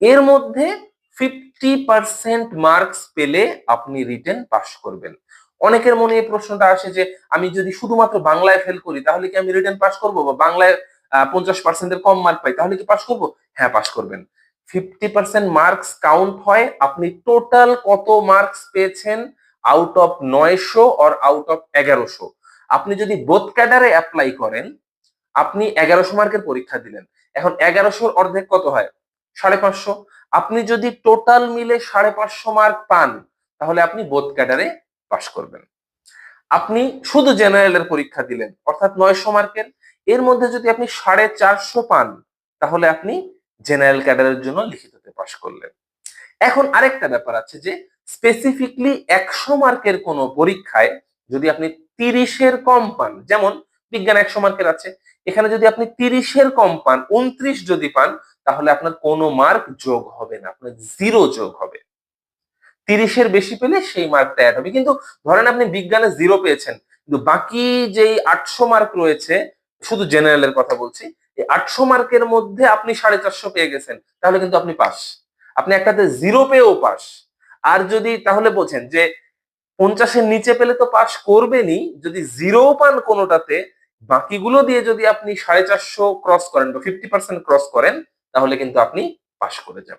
এর মধ্যে 50% মার্কস পেলে আপনি রিটেন পাস করবেন। অনেকের মনে এই প্রশ্নটা আসে যে আমি যদি শুধুমাত্র বাংলায় ফেল করি তাহলে কি আমি রিটেন পাস করবো, বা বাংলায় 50% এর কম মার্ক পাই তাহলে কি পাস করবো? হ্যাঁ, পাস করবেন। 50% মার্কস কাউন্ট হয় আপনি টোটাল কত মার্কস পেয়েছেন out of 900 or out of 1100। আপনি যদি বোথ ক্যাডারে অ্যাপ্লাই করেন, আপনি 1100 মার্কের পরীক্ষা দিলেন, এখন 1100-র অর্ধেক কত হয়? 550। আপনি যদি টোটাল মিলে 550 মার্ক পান তাহলে আপনি বোথ ক্যাডারে পাস করবেন। আপনি শুধু জেনারেলের পরীক্ষা দিলেন অর্থাৎ 900 মার্কের, এর মধ্যে যদি আপনি 450 পান তাহলে আপনি জেনারেল ক্যাডারের জন্য লিখিততে পাস করলেন। এখন আরেকটা ব্যাপার আছে যে স্পেসিফিকলি 100 মার্কের কোন পরীক্ষায় যদি আপনি 30-এর কম পান, যেমন বিজ্ঞান 100 মার্কের আছে, এখানে যদি আপনি 30-এর কম পান, 29 যদি পান, তাহলে আপনার কোনো মার্ক যোগ হবে না, আপনার 0 যোগ হবে। 30-এর বেশি পেলে সেই মার্কটা অ্যাড হবে। কিন্তু ধরেন আপনি বিজ্ঞানে 0 পেয়েছেন, কিন্তু বাকি যেই 800 মার্ক রয়েছে, শুধু জেনারেলের কথা বলছি, এই 800 মার্কের মধ্যে আপনি 450 পেয়ে গেছেন, তাহলে কিন্তু আপনি পাস। আপনি একটাতে 0 পেয়েও পাস। আর যদি তাহলে বোঝেন যে 50-এর নিচে পেলে তো পাস করবেনই, যদি 0 পান কোনোটাতে, বাকিগুলো দিয়ে যদি আপনি 450 ক্রস করেন বা 50% ক্রস করেন তাহলে কিন্তু আপনি পাস করে যাবেন।